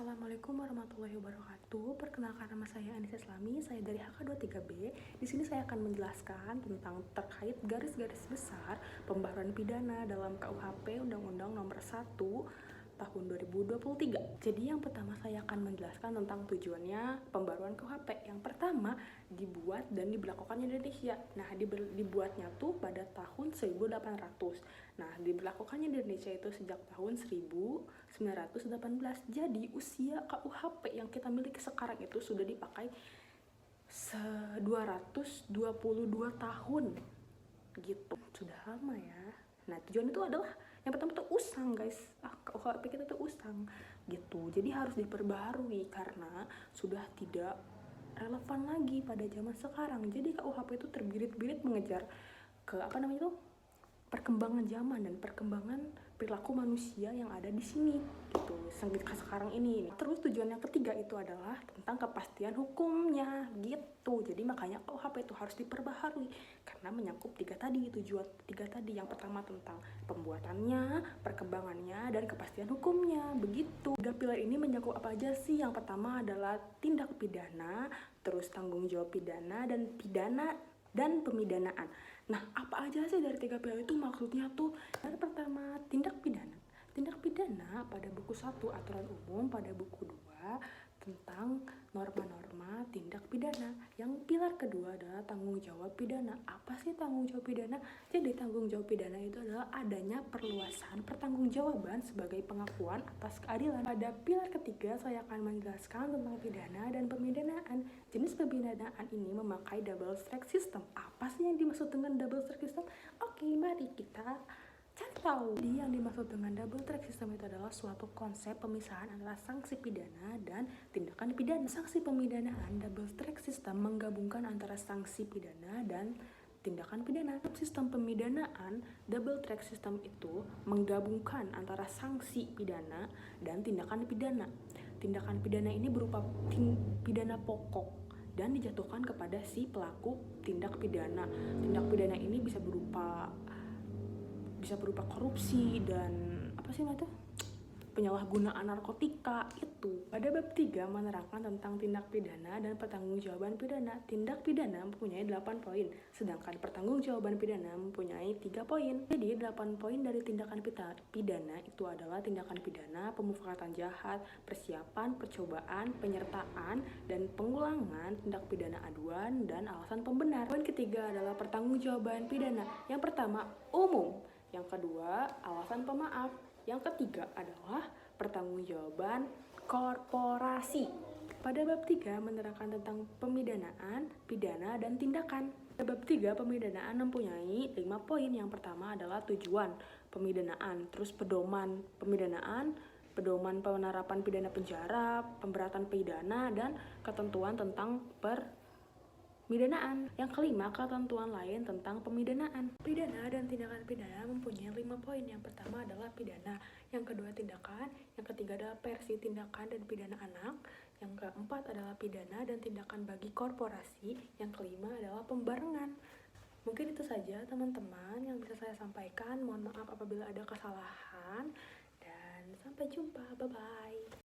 Assalamualaikum warahmatullahi wabarakatuh. Perkenalkan, nama saya Anissa Islami, saya dari HK23B. Di sini saya akan menjelaskan tentang terkait garis-garis besar pembaharuan pidana dalam KUHP Undang-Undang Nomor 1 Tahun 2023. Jadi yang pertama saya akan menjelaskan tentang tujuannya pembaruan KUHP. Yang pertama, dibuat dan diberlakukannya di Indonesia. Nah, dibuatnya tuh pada tahun 1800. Nah, diberlakukannya di Indonesia itu sejak tahun 1918. Jadi usia KUHP yang kita miliki sekarang itu sudah dipakai 222 tahun gitu. Sudah lama ya. Nah, tujuan itu adalah yang pertama tuh usang, guys. KUHP kita tuh usang gitu. Jadi harus diperbaharui karena sudah tidak relevan lagi pada zaman sekarang. Jadi KUHP itu terbirit-birit mengejar ke perkembangan zaman dan perkembangan perilaku manusia yang ada di sini gitu sekarang ini. Terus tujuan yang ketiga itu adalah tentang kepastian hukumnya gitu. Jadi makanya KUHP itu harus diperbaharui karena menyangkut tujuan tiga tadi. Yang pertama tentang pembuatannya, perkembangannya, dan kepastian hukumnya. Begitu. Tiga pilar ini menyangkut apa aja sih? Yang pertama adalah tindak pidana, terus tanggung jawab pidana, dan pemidanaan. Nah, apa aja sih dari tiga pilar itu? Maksudnya tuh, yang pertama, tindak pidana. Tindak pidana pada buku 1 aturan umum, pada buku 2 tentang norma-norma tindak pidana. Yang pilar kedua adalah tanggung jawab pidana. Apa sih tanggung jawab pidana? Jadi tanggung jawab pidana itu adalah adanya perluasan pertanggungjawaban sebagai pengakuan atas keadilan. Pada pilar ketiga saya akan menjelaskan tentang pidana dan pemidanaan. Jenis pemidanaan ini memakai double strike system. Apa sih yang dimaksud dengan double strike system? Oke, mari kita cari tahu. Jadi yang dimaksud dengan double track system itu adalah suatu konsep pemisahan antara sanksi pidana dan tindakan pidana. Sanksi pemidanaan double track system menggabungkan antara sanksi pidana dan tindakan pidana. Sistem pemidanaan double track system itu menggabungkan antara sanksi pidana dan tindakan pidana. Tindakan pidana ini berupa pidana pokok dan dijatuhkan kepada si pelaku tindak pidana. Tindak pidana ini bisa berupa korupsi dan penyalahgunaan narkotika itu. Pada bab 3 menerangkan tentang tindak pidana dan pertanggungjawaban pidana. Tindak pidana mempunyai 8 poin, sedangkan pertanggungjawaban pidana mempunyai 3 poin. Jadi 8 poin dari tindakan pidana itu adalah tindakan pidana, pemufakatan jahat, persiapan, percobaan, penyertaan, dan pengulangan tindak pidana aduan, dan alasan pembenar. Poin ketiga adalah pertanggungjawaban pidana. Yang pertama, umum. Yang kedua, alasan pemaaf. Yang ketiga adalah pertanggungjawaban korporasi. Pada bab 3 menerangkan tentang pemidanaan, pidana, dan tindakan. Pada bab 3 pemidanaan mempunyai 5 poin. Yang pertama adalah tujuan pemidanaan, terus pedoman pemidanaan, pedoman penerapan pidana penjara, pemberatan pidana, dan ketentuan tentang pemidanaan. Yang kelima, ketentuan lain tentang pemidanaan. Pidana dan tindakan pidana mempunyai 5 poin. Yang pertama adalah pidana, yang kedua tindakan, yang ketiga adalah versi tindakan dan pidana anak, yang keempat adalah pidana dan tindakan bagi korporasi, yang kelima adalah pembarengan. Mungkin itu saja teman-teman yang bisa saya sampaikan. Mohon maaf apabila ada kesalahan, dan sampai jumpa. Bye-bye.